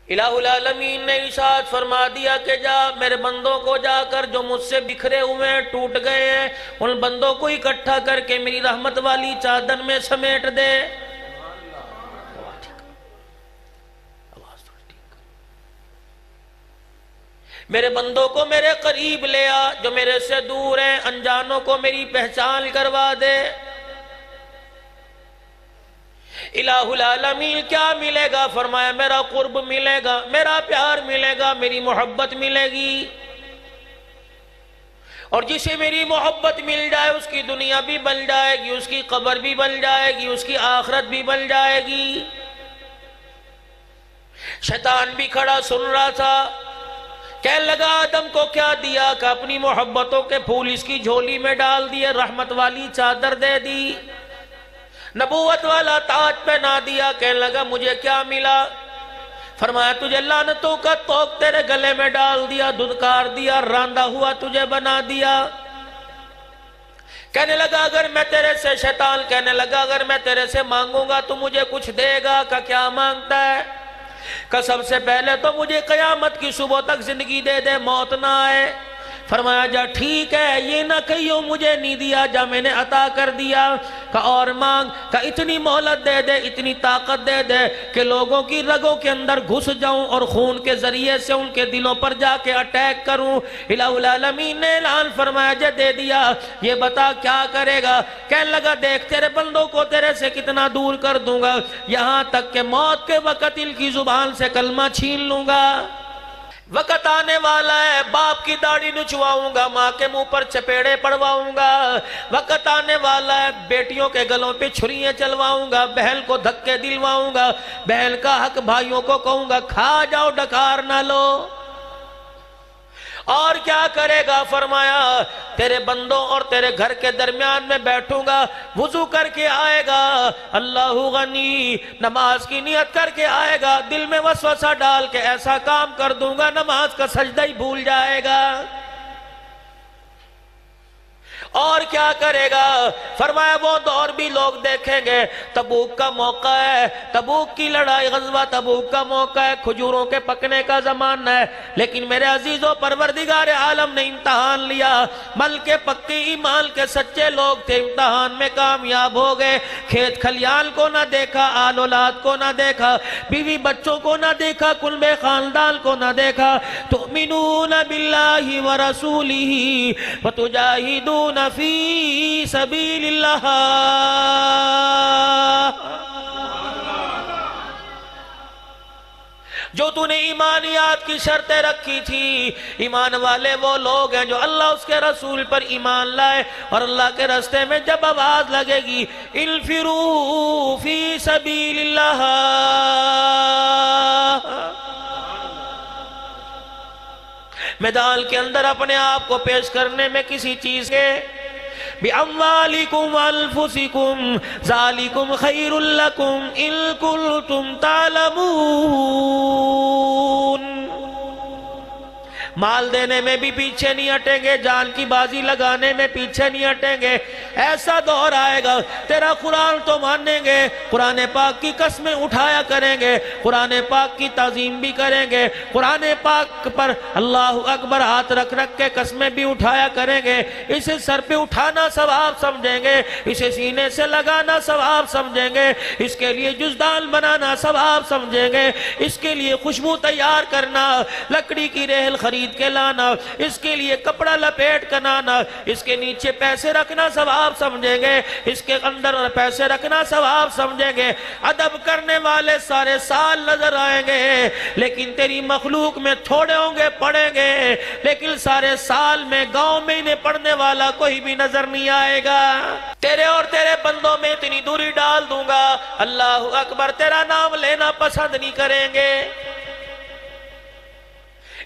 الہ العالمین نے ارشاد فرما دیا کہ جا میرے بندوں کو جا کر جو مجھ سے بکھرے ہوئے ہیں، ٹوٹ گئے ہیں، ان بندوں کو اکٹھا کر کے میری رحمت والی چادر میں سمیٹ دے۔ میرے بندوں کو میرے قریب لے آ، جو میرے سے دور ہیں، انجانوں کو میری پہچان کروا دے۔ الہ العالمین کیا ملے گا؟ فرمایا میرا قرب ملے گا، میرا پیار ملے گا، میری محبت ملے گی۔ اور جسے میری محبت مل جائے اس کی دنیا بھی بن جائے گی، اس کی قبر بھی بن جائے گی، اس کی آخرت بھی بن جائے گی۔ شیطان بھی کھڑا سن رہا تھا، کہنے لگا آدم کو کیا دیا کہ اپنی محبتوں کے پھول اس کی جھولی میں ڈال دیے، رحمت والی چادر دے دی، نبوت والا تاج پہنا دیا۔ کہنے لگا مجھے کیا ملا؟ فرمایا تجھے لعنتوں کا توق تیرے گلے میں ڈال دیا، دھدکار دیا، راندہ ہوا تجھے بنا دیا۔ کہنے لگا اگر میں تیرے سے، شیطان کہنے لگا اگر میں تیرے سے مانگوں گا تو مجھے کچھ دے گا؟ کہ کیا مانگتا ہے؟ کہ سب سے پہلے تو مجھے قیامت کی صبح تک زندگی دے دے، موت نہ آئے۔ فرمایا جا ٹھیک ہے، یہ نہ کہیو مجھے نہیں دیا، جا میں نے عطا کر دیا۔ کہ اور مانگ، کہ اتنی مہلت دے دے، اتنی طاقت دے دے کہ لوگوں کی رگوں کے اندر گھس جاؤں اور خون کے ذریعے سے ان کے دلوں پر جا کے اٹیک کروں۔ الہ العالمین نے اعلان فرمایا جا دے دیا، یہ بتا کیا کرے گا؟ کہنے لگا دیکھ تیرے بندوں کو تیرے سے کتنا دور کر دوں گا، یہاں تک کہ موت کے وقت ان کی زبان سے کلمہ چھین لوں گا۔ وقت آنے والا ہے باپ کی داڑھی نچواؤں گا، ماں کے منہ پر چپیڑے پڑواؤں گا۔ وقت آنے والا ہے بیٹیوں کے گلوں پہ چھریاں چلواؤں گا، بہن کو دھکے دلواؤں گا، بہن کا حق بھائیوں کو کہوں گا کھا جاؤ ڈکار نہ لو۔ اور کیا کرے گا؟ فرمایا تیرے بندوں اور تیرے گھر کے درمیان میں بیٹھوں گا، وضو کر کے آئے گا، اللہ غنی، نماز کی نیت کر کے آئے گا، دل میں وسوسہ ڈال کے ایسا کام کر دوں گا نماز کا سجدہ ہی بھول جائے گا۔ اور کیا کرے گا؟ فرمایا وہ دور بھی لوگ دیکھیں گے، تبوک کا موقع ہے، تبوک کی لڑائی، غزوہ تبوک کا موقع ہے، کھجوروں کے پکنے کا زمانہ ہے، لیکن میرے عزیزوں پروردگار عالم نے امتحان لیا، مل کے پکی ایمان کے سچے لوگ تھے، امتحان میں کامیاب ہو گئے۔ کھیت کھلیان کو نہ دیکھا، آل اولاد کو نہ دیکھا، بیوی بچوں کو نہ دیکھا، کل میں خاندان کو نہ دیکھا۔ تؤمنون باللہ ورسولہ وتجاہدون فی سبیل اللہ۔ جو تو نے ایمانیات کی شرطیں رکھی تھی، ایمان والے وہ لوگ ہیں جو اللہ اس کے رسول پر ایمان لائے، اور اللہ کے راستے میں جب آواز لگے گی انفروا فی سبیل اللہ، میدان کے اندر اپنے آپ کو پیش کرنے میں کسی چیز کے بِأَمْوَالِكُمْ وَأَنفُسِكُمْ ذَلِكُمْ خَيْرٌ لَكُمْ إِن كُنتُمْ تَعْلَمُونَ۔ مال دینے میں بھی پیچھے نہیں ہٹیں گے، جان کی بازی لگانے میں پیچھے نہیں ہٹیں گے۔ ایسا دور آئے گا تیرا قرآن تو مانیں گے، قرآن پاک کی قسمیں اٹھایا کریں گے، قرآن پاک کی تعظیم بھی کریں گے، قرآن پاک پر اللہ اکبر ہاتھ رکھ رکھ کے قسمیں بھی اٹھایا کریں گے۔ اسے سر پہ اٹھانا ثواب سمجھیں گے، اسے سینے سے لگانا ثواب سمجھیں گے، اس کے لیے جزدان بنانا ثواب سمجھیں گے، اس کے لیے خوشبو تیار کرنا، لکڑی کی ریل خرید کے لانا، اس کے لیے کپڑا لپیٹ کنانا، اس کے نیچے پیسے رکھنا ثواب سمجھیں گے، اس کے اندر پیسے رکھنا ثواب سمجھیں گے۔ ادب کرنے والے سارے سال نظر آئیں گے، لیکن تیری مخلوق میں تھوڑے ہوں گے پڑھیں گے، لیکن سارے سال میں گاؤں میں انہیں پڑھنے والا کوئی بھی نظر نہیں آئے گا۔ تیرے اور تیرے بندوں میں اتنی دوری ڈال دوں گا، اللہ اکبر، تیرا نام لینا پسند نہیں کریں گے۔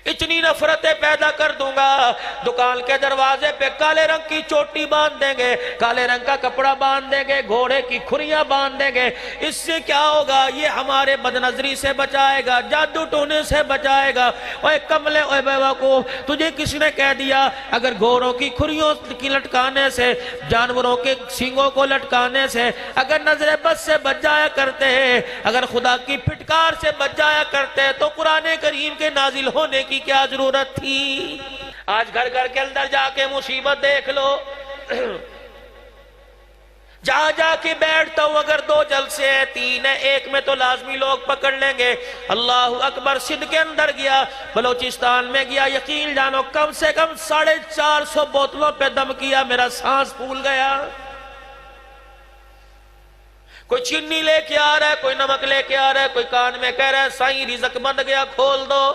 اتنی نفرتیں پیدا کر دوں گا، دکان کے دروازے پہ کالے رنگ کی چوٹی باندھ دیں گے، کالے رنگ کا کپڑا باندھ دیں گے، گھوڑے کی کھریاں باندھ دیں گے۔ اس سے کیا ہوگا؟ یہ ہمارے بدنظری سے بچائے گا، جادو ٹونے سے بچائے گا۔ اوے کملے، اوے بیوقوف، تجھے کس نے کہہ دیا اگر گھوڑوں کی کھریوں کی لٹکانے سے، جانوروں کے سینگوں کو لٹکانے سے اگر نظر بد سے بچ جایا کرتے ہیں، اگر خدا کی پھٹکار سے بچ جایا کرتے ہیں، تو قرآن کریم کے نازل ہونے کی کیا ضرورت تھی؟ آج گھر گھر کے اندر جا کے مصیبت دیکھ لو، جہاں جا کے بیٹھتا ہوں اگر 2 جلسے ہیں، 3 ہیں، 1 میں تو لازمی لوگ پکڑ لیں گے۔ اللہ اکبر، سندھ کے اندر گیا، بلوچستان میں گیا، یقین جانو کم سے کم 450 بوتلوں پہ دم کیا، میرا سانس پھول گیا۔ کوئی چینی لے کے آ رہا ہے، کوئی نمک لے کے آ رہا ہے، کوئی کان میں کہہ رہا ہے سائیں رزق بند گیا کھول دو،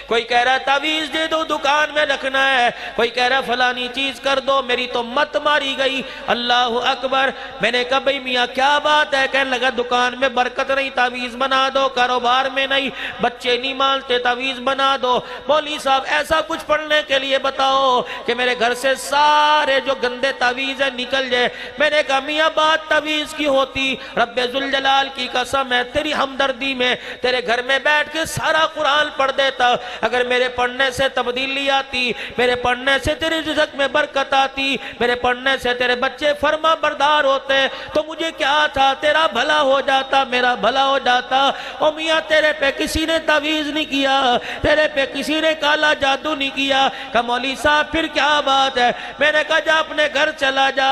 کوئی کہہ رہا ہے تعویذ دے دو دکان میں رکھنا ہے، کوئی کہہ رہا ہے فلانی چیز کر دو، میری تو مت ماری گئی۔ اللہ اکبر، میں نے کہا بھئی میاں کیا بات ہے؟ کہنے لگا دکان میں برکت نہیں، تعویذ بنا دو، کاروبار میں نہیں، بچے نہیں مانتے، تعویذ بنا دو۔ مولوی صاحب ایسا کچھ پڑھنے کے لیے بتاؤ کہ میرے گھر سے سارے جو گندے تعویذ ہیں نکل جائے۔ میں نے کہا میاں بات تعویذ کی ہوتی، رب ذوالجلال کی قسم ہے، تیری ہمدردی میں تیرے گھر میں بیٹھ کے سارا قرآن پڑھ دیتا، اگر میرے پڑھنے سے تبدیلی آتی، میرے پڑھنے سے تیرے رزق میں برکت آتی، میرے پڑھنے سے تیرے بچے فرما بردار ہوتے، تو مجھے کیا تھا؟ تیرا بھلا ہو جاتا، میرا بھلا ہو جاتا۔ او میاں تیرے پہ کسی نے تعویذ نہیں کیا، تیرے پہ کسی نے کالا جادو نہیں کیا۔ کہ مولوی صاحب پھر کیا بات ہے؟ میں نے کہا جا اپنے گھر چلا جا،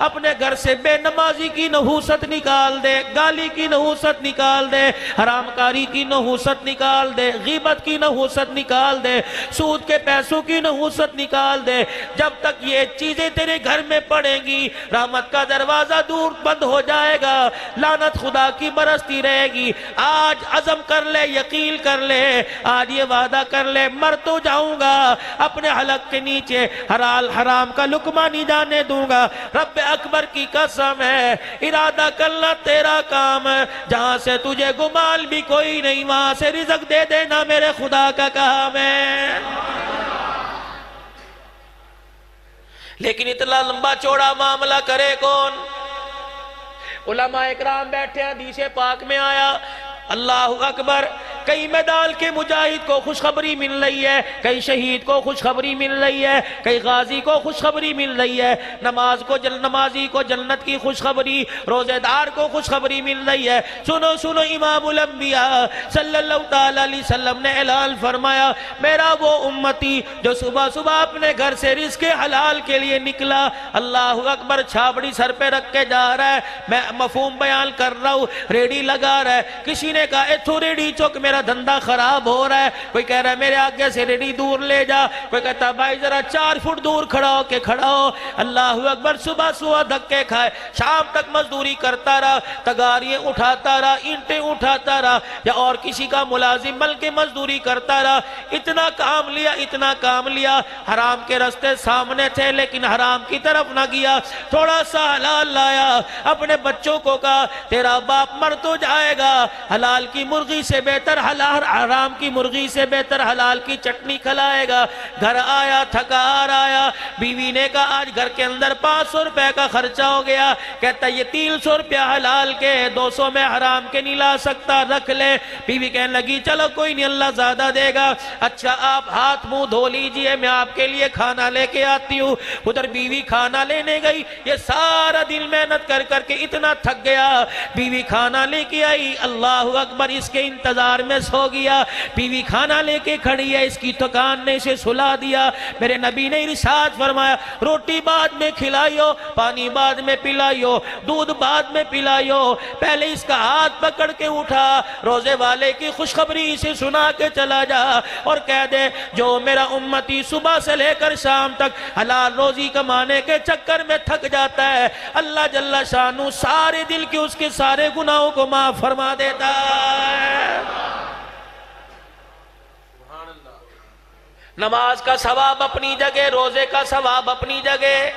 اپنے گھر سے بے نمازی کی نحوست نکال دے، گالی کی نحوست نکال دے، حرام کاری کی نحوست نکال دے، غیبت کی نحوست نکال دے، سود کے پیسوں کی نحوست نکال دے۔ جب تک یہ چیزیں تیرے گھر میں پڑیں گی، رحمت کا دروازہ دور بند ہو جائے گا، لعنت خدا کی برستی رہے گی۔ آج عزم کر لے، یقین کر لے، آج یہ وعدہ کر لے، مر تو جاؤں گا، اپنے حلق کے نیچے حلال حرام کا لقمہ نہیں جانے دوں گا۔ رب اکبر کی قسم ہے، ارادہ کرنا تیرا کام ہے، جہاں سے تجھے گمال بھی کوئی نہیں، وہاں سے رزق دے دینا میرے خدا کا کام ہے۔ لیکن اتنا لمبا چوڑا معاملہ کرے کون؟ علماء اکرام بیٹھے، حدیث پاک میں آیا، اللہ اکبر، کئی میدان کے مجاہد کو خوشخبری مل رہی ہے، کئی شہید کو خوشخبری مل رہی ہے، کئی غازی کو خوشخبری مل رہی ہے، نمازی کو جنت کی خوشخبری، روزے دار کو خوشخبری مل رہی ہے۔ سنو سنو، امام الانبیاء صلی اللہ علیہ وسلم نے اعلان فرمایا، میرا وہ امتی جو صبح صبح اپنے گھر سے رزق حلال کے لیے نکلا، اللہ اکبر، چھابڑی سر پہ رکھ کے جا رہا ہے، میں مفہوم بیان کر رہا ہوں، ریڈی لگا رہا ہے، کسی نے کہا ایتھو ریڈی چوک میرا دھندہ خراب ہو رہا ہے، کوئی کہہ رہا ہے میرے آگے سے ریڈی دور لے جا، کوئی کہتا ہے بھائی ذرا 4 فٹ دور کھڑا ہو کے کھڑا ہو۔ اللہ اکبر، صبح صبح دھکے کھائے، شام تک مزدوری کرتا رہا، تگاریاں اٹھاتا رہا، اینٹیں اٹھاتا رہا، یا اور کسی کا ملازم مل کے مزدوری کرتا رہا، اتنا کام لیا، حرام کے رستے سامنے تھے لیکن حرام کی طرف نہ گیا، تھوڑا سا حلال لایا، اپنے بچوں کو کہا تیرا باپ مر تو جائے گا، حلال کی مرغی سے بہتر حرام کی مرغی سے بہتر حلال کی چٹنی کھلائے گا۔ گھر آیا، تھکار آیا، بیوی نے کہا آج گھر کے اندر 500 روپے کا خرچہ ہو گیا، کہتا یہ 300 روپے حلال کے، 200 میں حرام کے نہیں لا سکتا، رکھ لے۔ بیوی کہنے لگی چلو کوئی نہیں، اللہ زیادہ دے گا، اچھا آپ ہاتھ منہ دھو لیجئے، میں آپ کے لیے کھانا لے کے آتی ہوں۔ ادھر بیوی کھانا لینے گئی، یہ سارا دن محنت کر کر کے اتنا تھک گیا، بیوی کھانا لے کے آئی، اللہ اکبر، اس کے انتظار میں سو گیا، بیوی کھانا لے کے کھڑی ہے، اس کی تھکان نے اسے سلا دیا۔ میرے نبی نے ارشاد فرمایا روٹی بعد میں کھلائیو، پانی بعد میں پلائیو، دودھ بعد میں پلائیو، پہلے اس کا ہاتھ پکڑ کے اٹھا، روزے والے کی خوشخبری اسے سنا کے چلا جا اور کہہ دے جو میرا امتی صبح سے لے کر شام تک حلال روزی کمانے کے چکر میں تھک جاتا ہے، اللہ جل شانہ سارے دل کے اس کے سارے گناہوں کو معاف فرما دیتا ہے۔ نماز کا ثواب اپنی جگہ، روزے کا ثواب اپنی جگہ،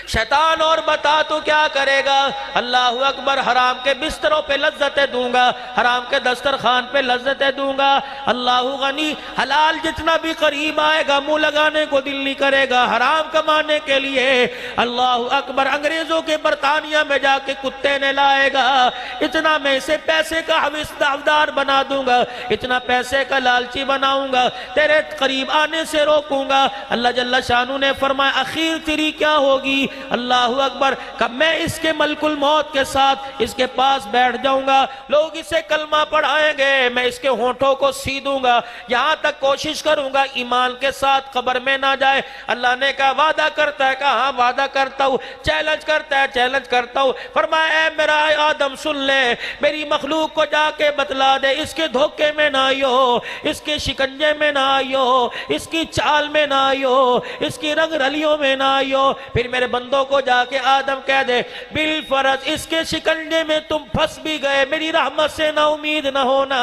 شیطان اور بتا تو کیا کرے گا؟ اللہ اکبر، حرام کے بستروں پہ لذتیں دوں گا، حرام کے دسترخوان پہ لذتیں دوں گا۔ اللہ غنی، حلال جتنا بھی قریب آئے گا منہ لگانے کو دل نہیں کرے گا حرام کمانے کے لیے۔ اللہ اکبر، انگریزوں کے برطانیہ میں جا کے کتے نے لائے گا، اتنا میں اسے پیسے کا حویسدار بنا دوں گا، اتنا پیسے کا لالچی بناؤں گا، تیرے قریب آنے سے روکوں گا۔ اللہ جل شانہ نے فرمایا اخیر تیری کیا ہوگی؟ اللہ اکبر، کب میں اس کے ملک الموت کے ساتھ اس کے پاس بیٹھ جاؤں گا، لوگ اسے کلمہ پڑھائیں گے، میں اس کے ہونٹوں کو سیدوں گا، یہاں تک کوشش کروں گا ایمان کے ساتھ قبر میں نہ جائے۔ اللہ نے کہا وعدہ کرتا ہے؟ کہا ہاں وعدہ کرتا ہوں۔ چیلنج کرتا ہے؟ چیلنج کرتا ہوں۔ فرمایا اے میرا آدم سن لے، میری مخلوق کو جا کے بتلا دے، اس کے دھوکے میں نہ آئیو، اس کے شکنجے میں نہ آئیو، اس کی چال میں نہ آئیو، اس کی رنگ رلیوں میں نہ آئیو۔ پھر میرے بندوں کو جا کے آدم کہہ دے بالفرض اس کے شکنجے میں تم پھنس بھی گئے، میری رحمت سے نا امید نہ ہونا،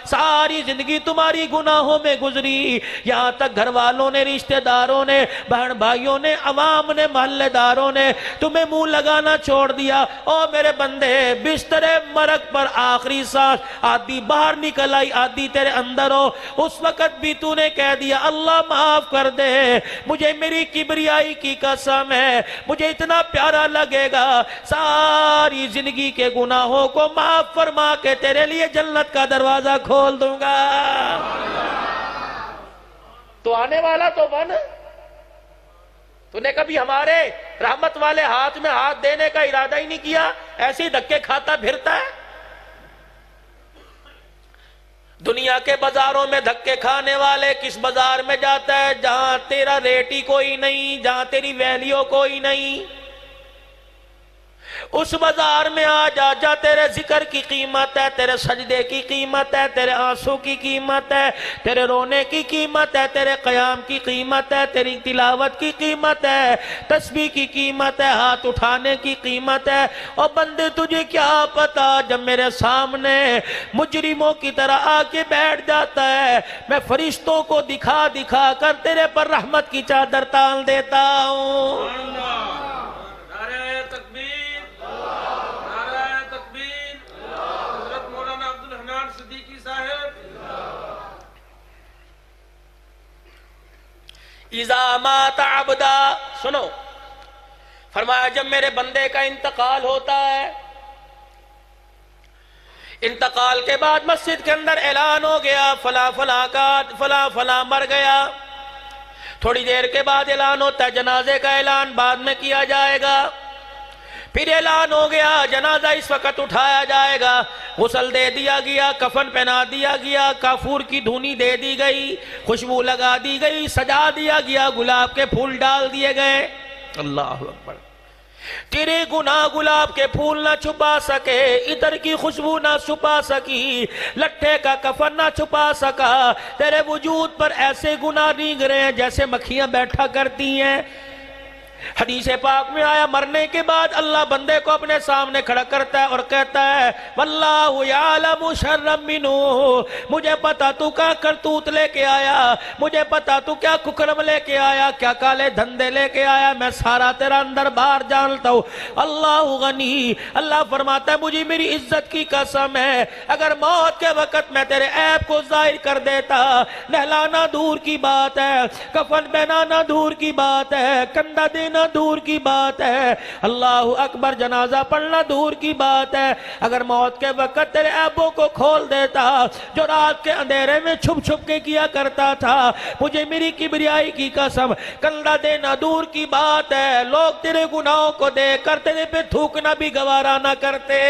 ساری زندگی تمہاری گناہوں میں گزری، یہاں تک گھر والوں نے، رشتہ داروں نے، بہن بھائیوں نے، عوام نے، محلے داروں نے تمہیں منہ لگانا چھوڑ دیا۔ او میرے بندے، بستر مرگ پر آخری سانس آدھی باہر نکل آئی، آدھی تیرے اندر ہو، اس وقت بھی تو نے کہہ دیا اللہ معاف کر دے، مجھے میری کبریائی کی قسم ہے، مجھے اتنا پیارا لگے گا ساری زندگی کے گناہوں کو معاف فرما کے تیرے لیے جنت کا دروازہ کھول دوں گا۔ تو آنے والا تو بن، تو نے کبھی ہمارے رحمت والے ہاتھ میں ہاتھ دینے کا ارادہ ہی نہیں کیا، ایسے ہی دھکے کھاتا پھرتا ہے۔ دنیا کے بازاروں میں دھکے کھانے والے کس بازار میں جاتا ہے؟ جہاں تیرا ریٹ ہی کوئی نہیں، جہاں تیری ویلیو کوئی نہیں، اس بازار میں آ جا، جا تیرے ذکر کی قیمت ہے، تیرے سجدے کی قیمت ہے، تیرے آنسو کی قیمت ہے، تیرے رونے کی قیمت ہے، تیرے قیام کی قیمت ہے، تیری تلاوت کی قیمت ہے، تسبیح کی قیمت ہے، ہاتھ اٹھانے کی قیمت ہے۔ اور بندے تجھے کیا پتا جب میرے سامنے مجرموں کی طرح آ کے بیٹھ جاتا ہے، میں فرشتوں کو دکھا دکھا کر تیرے پر رحمت کی چادر تان دیتا ہوں۔ اذا مات عبدا، سنو، فرمایا جب میرے بندے کا انتقال ہوتا ہے، انتقال کے بعد مسجد کے اندر اعلان ہو گیا فلاں فلاں کا فلاں فلاں مر گیا، تھوڑی دیر کے بعد اعلان ہوتا ہے جنازے کا اعلان بعد میں کیا جائے گا، پھر اعلان ہو گیا جنازہ اس وقت اٹھایا جائے گا، غسل دے دیا گیا، کفن پہنا دیا گیا، کافور کی دھونی دے دی گئی، خوشبو لگا دی گئی، سجا دیا گیا، گلاب کے پھول ڈال دیے گئے۔ اللہ اکبر، تیرے گناہ گلاب کے پھول نہ چھپا سکے، ادھر کی خوشبو نہ چھپا سکی، لٹھے کا کفن نہ چھپا سکا، تیرے وجود پر ایسے گناہ رینگ رہے ہیں جیسے مکھیاں بیٹھا کرتی ہیں۔ حدیث پاک میں آیا مرنے کے بعد اللہ بندے کو اپنے سامنے کھڑا کرتا ہے اور کہتا ہے واللہ یعلم شر منہ، مجھے پتا تو کیا کرتوت لے کے آیا، مجھے پتا تو کیا ککرم لے کے آیا، کیا کالے دھندے لے کے آیا، میں سارا تیرا اندر باہر جانتا ہوں۔ اللہ غنی، اللہ فرماتا ہے مجھے میری عزت کی قسم ہے اگر موت کے وقت میں تیرے عیب کو ظاہر کر دیتا، نہلانا دور کی بات ہے، کفن پہنانا دور کی بات ہے، کندھا دینا دور کی بات ہے، اللہ اکبر جنازہ پڑھنا دور کی بات ہے، اگر موت کے وقت تیرے عیبوں کو کھول دیتا جو رات کے اندھیرے میں چھپ چھپ کے کیا کرتا تھا، مجھے میری کبریائی کی قسم کندھا دینا دور کی بات ہے، لوگ تیرے گناہوں کو دیکھ کر تیرے پہ تھوکنا بھی گوارا نہ کرتے۔